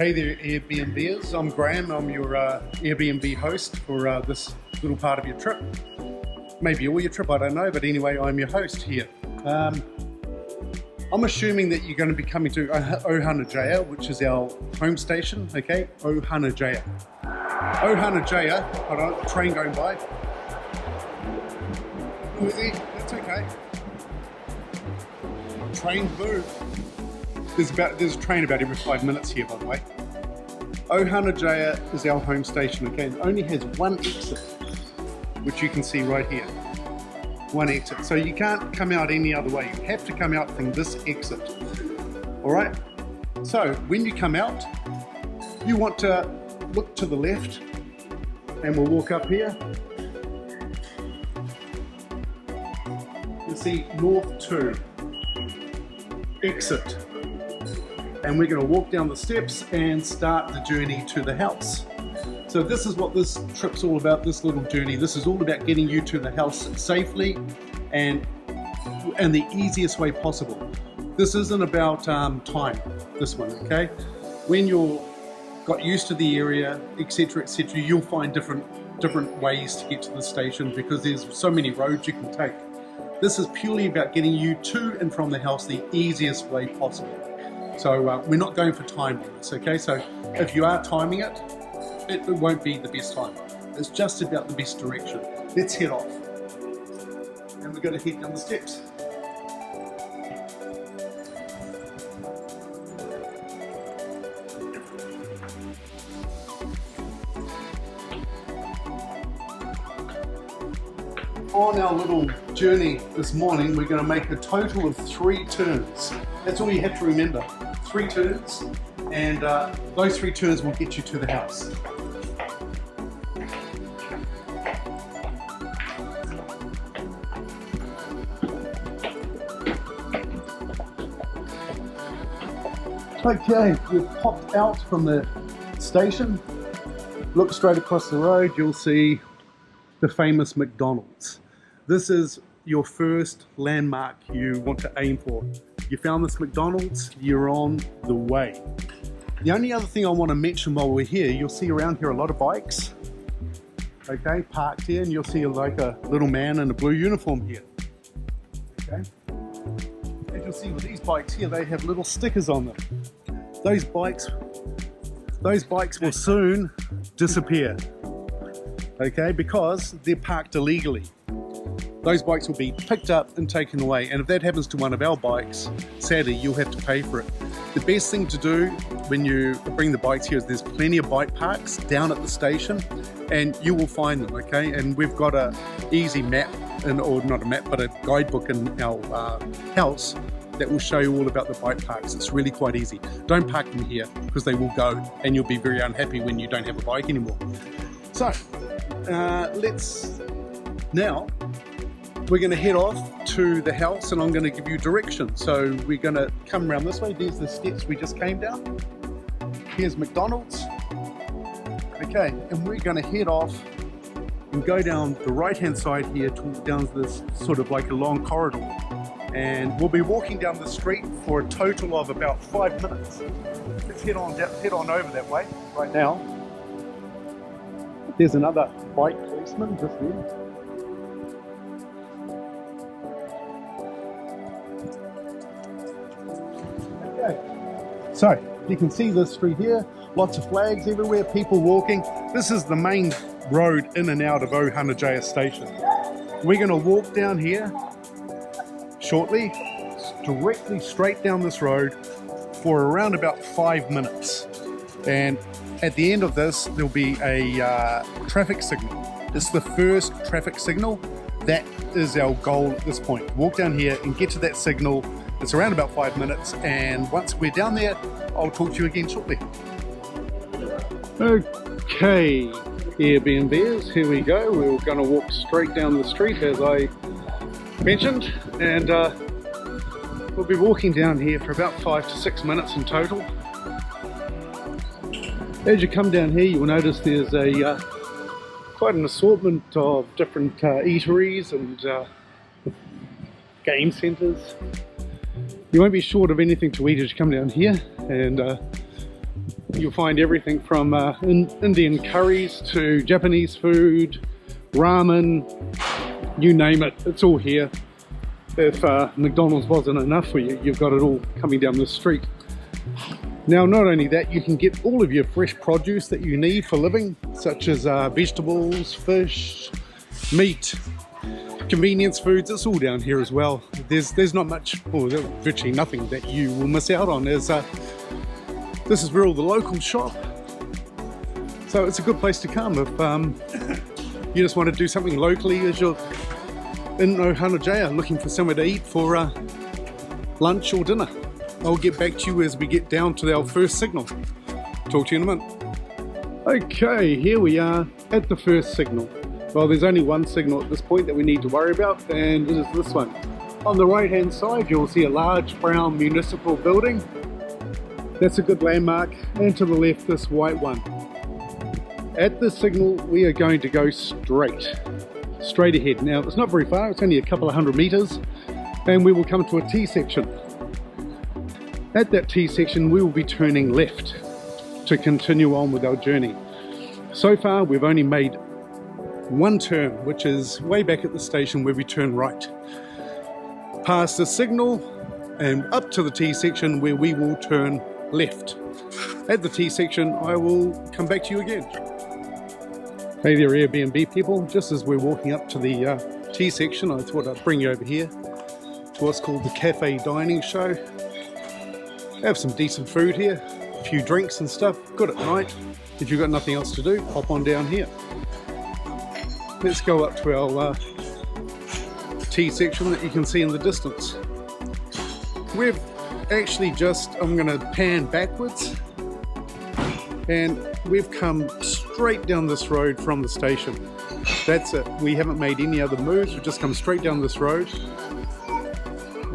Hey there Airbnbers, I'm Graham, I'm your Airbnb host for this little part of your trip. Maybe all your trip, I don't know, but anyway, I'm your host here. I'm assuming that you're going to be coming to Ohana-Jaya, which is our home station, okay? Ohana-Jaya. Ohana-Jaya, hold on, train going by. Noisy, that's okay. Trains move. There's a train about every 5 minutes here, by the way. Ohana-Jaya is our home station, okay? It only has one exit, which you can see right here. One exit. So you can't come out any other way. You have to come out from this exit. All right? So when you come out, you want to look to the left, and we'll walk up here. You'll see North 2, exit. And we're going to walk down the steps and start the journey to the house. So this is what this trip's all about, this little journey. This is all about getting you to the house safely and the easiest way possible. This isn't about time, this one, okay? When you're got used to the area, etc., you'll find different ways to get to the station because there's so many roads you can take. This is purely about getting you to and from the house the easiest way possible. So we're not going for time on this, okay? So if you are timing it, it won't be the best time. It's just about the best direction. Let's head off. And we're going to head down the steps. On our little journey this morning, we're going to make a total of 3 turns. That's all you have to remember. 3 turns, and those 3 turns will get you to the house. Okay, we've popped out from the station. Look straight across the road, you'll see the famous McDonald's. This is your first landmark you want to aim for. You found this McDonald's, you're on the way. The only other thing I want to mention while we're here, you'll see around here a lot of bikes, okay, parked here, and you'll see like a little man in a blue uniform here, okay. As you'll see with these bikes here, they have little stickers on them. Those bikes will soon disappear, okay, because they're parked illegally. Those bikes will be picked up and taken away, and if that happens to one of our bikes, sadly you'll have to pay for it. The best thing to do when you bring the bikes here is there's plenty of bike parks down at the station, and you will find them, okay? And we've got a easy map, or not a map, but a guidebook in our house that will show you all about the bike parks. It's really quite easy. Don't park them here because they will go, and you'll be very unhappy when you don't have a bike anymore. So we're going to head off to the house, and I'm going to give you directions. So we're going to come around this way. There's the steps we just came down. Here's McDonald's. Okay, and we're going to head off and go down the right hand side here down this sort of like a long corridor. And we'll be walking down the street for a total of about 5 minutes. Let's head on over that way right now. There's another bike policeman just there. So you can see this street here, lots of flags everywhere, people walking. This is the main road in and out of Ohana-Jaya station. We're going to walk down here shortly, directly straight down this road for around about 5 minutes. And at the end of this, there'll be a traffic signal. It's the first traffic signal. That is our goal at this point. Walk down here and get to that signal. It's around about 5 minutes, and once we're down there, I'll talk to you again shortly. Okay, Airbnbers, here we go. We're going to walk straight down the street as I mentioned, and we'll be walking down here for about 5 to 6 minutes in total. As you come down here, you will notice there's quite an assortment of different eateries and game centres. You won't be short of anything to eat as you come down here, and You'll find everything from Indian curries to Japanese food, ramen, you name it, it's all here. If McDonald's wasn't enough for you, you've got it all coming down the street. Now, not only that, you can get all of your fresh produce that you need for living, such as vegetables, fish, meat, convenience foods. It's all down here as well. There's not much, or virtually nothing that you will miss out on. This is where all the locals shop, so it's a good place to come if you just want to do something locally as you're in Ohana looking for somewhere to eat for lunch or dinner. I'll get back to you as we get down to our first signal. Talk to you in a minute. Okay, here we are at the first signal. Well, there's only one signal at this point that we need to worry about, and it is this one. On the right hand side you'll see a large brown municipal building. That's a good landmark, and to the left this white one. At this signal we are going to go straight ahead. Now it's not very far, it's only a couple of 100 meters, and we will come to a T-section. At that T-section we will be turning left to continue on with our journey. So far we've only made one turn, which is way back at the station where we turn right. Past the signal and up to the T-section where we will turn left. At the T-section I will come back to you again. Hey there Airbnb people, just as we're walking up to the T-section, I thought I'd bring you over here to what's called the Cafe Dining Show. Have some decent food here, a few drinks and stuff, good at night. If you've got nothing else to do, hop on down here. Let's go up to our T-section that you can see in the distance. We've actually I'm going to pan backwards, and we've come straight down this road from the station. That's it, we haven't made any other moves, we've just come straight down this road,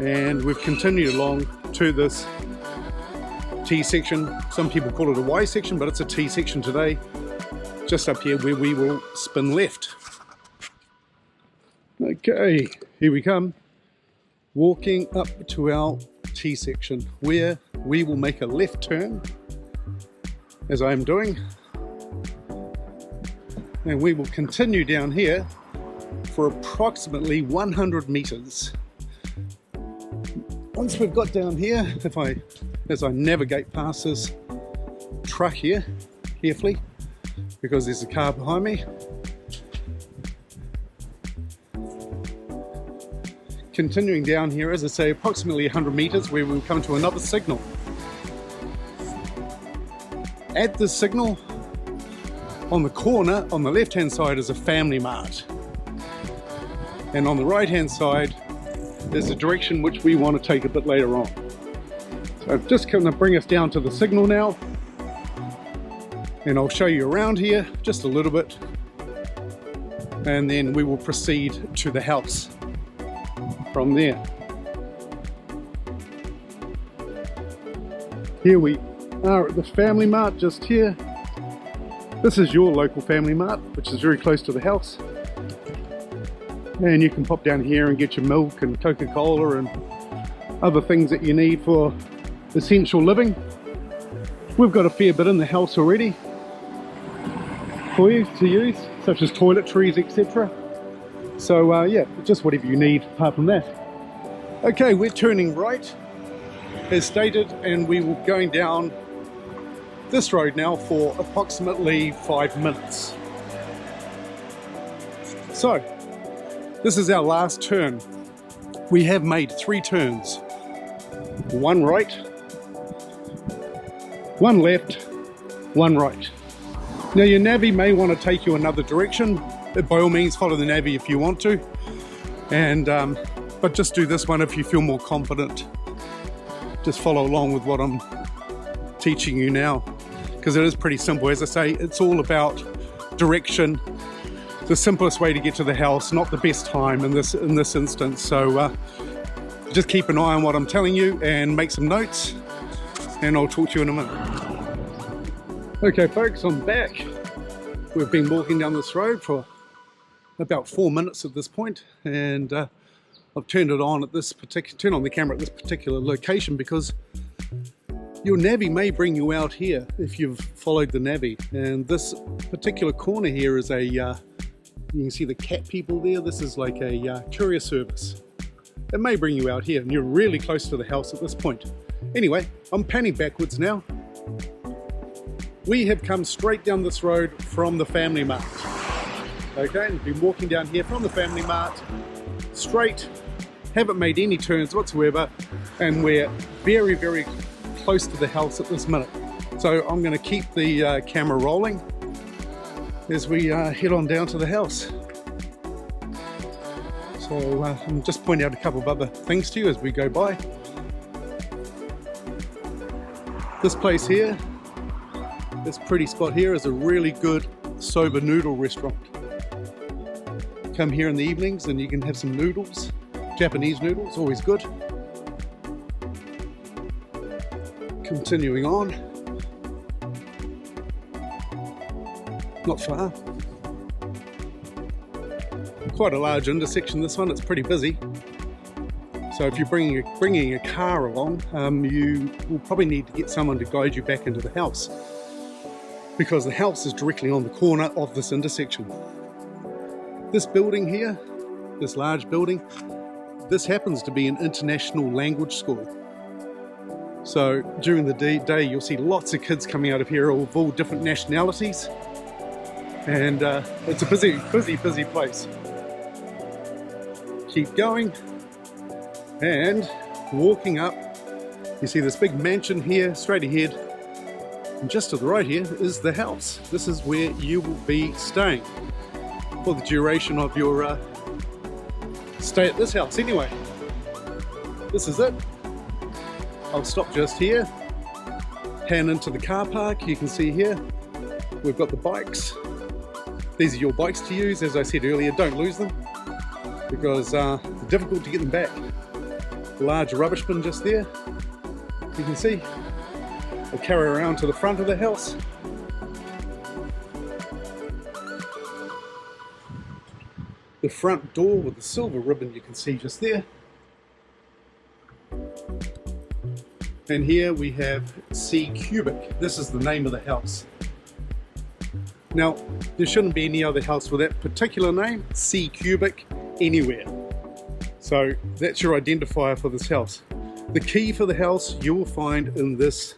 and we've continued along to this T-section. Some people call it a Y-section, but it's a T-section today, just up here where we will spin left. Okay, here we come, walking up to our T-section where we will make a left turn, as I am doing, and we will continue down here for approximately 100 meters. Once we've got down here, as I navigate past this truck here carefully, because there's a car behind me, continuing down here, as I say, approximately 100 meters where we'll come to another signal. At this signal, on the corner on the left hand side is a Family Mart, and on the right hand side there's a direction which we want to take a bit later on. So I'm just going to bring us down to the signal now, and I'll show you around here just a little bit, and then we will proceed to the house from there. Here we are at the Family Mart just here. This is your local Family Mart, which is very close to the house, and you can pop down here and get your milk and Coca-Cola and other things that you need for essential living. We've got a fair bit in the house already for you to use, such as toiletries, etc. So yeah, just whatever you need apart from that. Okay, we're turning right as stated, and we will be going down this road now for approximately 5 minutes. So this is our last turn. We have made 3 turns. One right, one left, one right. Now your navvy may want to take you another direction. By all means follow the navvy if you want to, and but just do this one if you feel more confident. Just follow along with what I'm teaching you now, because it is pretty simple. As I say, it's all about direction. The simplest way to get to the house, not the best time in this instance. So just keep an eye on what I'm telling you and make some notes, and I'll talk to you in a minute. Okay folks, I'm back. We've been walking down this road for about 4 minutes at this point, and I've turned it on at this particular, turn on the camera at this particular location because Your navvy may bring you out here if you've followed the navvy, and this particular corner here is you can see the cat people there. This is like a courier service. It may bring you out here, and you're really close to the house at this point. Anyway, I'm panning backwards now. We have come straight down this road from the Family Mart. Okay, and been walking down here from the Family Mart, straight, haven't made any turns whatsoever, and we're very, very close to the house at this minute. So I'm going to keep the camera rolling as we head on down to the house. So I'll just point out a couple of other things to you as we go by. This place here, this pretty spot here, is a really good soba noodle restaurant. Come here in the evenings and you can have some noodles, Japanese noodles, always good. Continuing on, not far. Quite a large intersection this one, it's pretty busy. So if you're bringing a car along, you will probably need to get someone to guide you back into the house, because the house is directly on the corner of this intersection. This building here, this large building, this happens to be an international language school. So during the day you'll see lots of kids coming out of here of all different nationalities, and it's a busy place. Keep going and walking up, you see this big mansion here straight ahead, and just to the right here is the house. This is where you will be staying for the duration of your stay at this house. Anyway, this is it. I'll stop just here, pan into the car park. You can see here we've got the bikes. These are your bikes to use. As I said earlier, don't lose them, because it's difficult to get them back. The large rubbish bin just there, you can see. We'll carry around to the front of the house. The front door with the silver ribbon you can see just there. And here we have C Cubic. This is the name of the house. Now, there shouldn't be any other house with that particular name, C Cubic, anywhere. So that's your identifier for this house. The key for the house you will find in this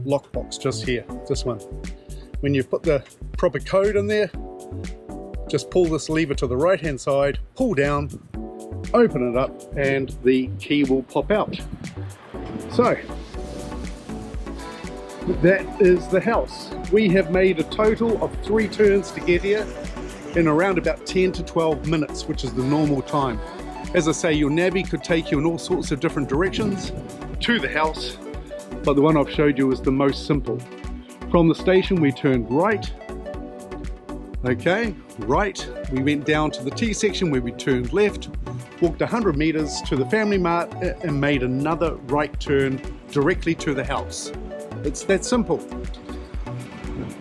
lockbox just here, this one. When you've put the proper code in there, just pull this lever to the right hand side, pull down, open it up, and the key will pop out. So that is the house. We have made a total of 3 turns to get here in around about 10 to 12 minutes, which is the normal time. As I say, your navvy could take you in all sorts of different directions to the house, but the one I've showed you is the most simple. From the station we turned right, okay, right, we went down to the T section where we turned left, walked 100 meters to the Family Mart and made another right turn directly to the house. It's that simple.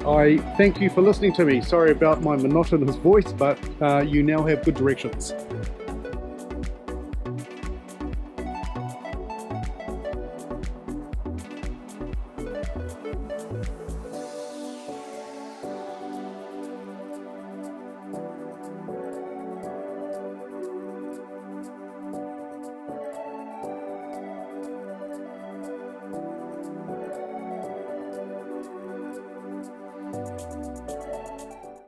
I thank you for listening to me. Sorry about my monotonous voice, but you now have good directions.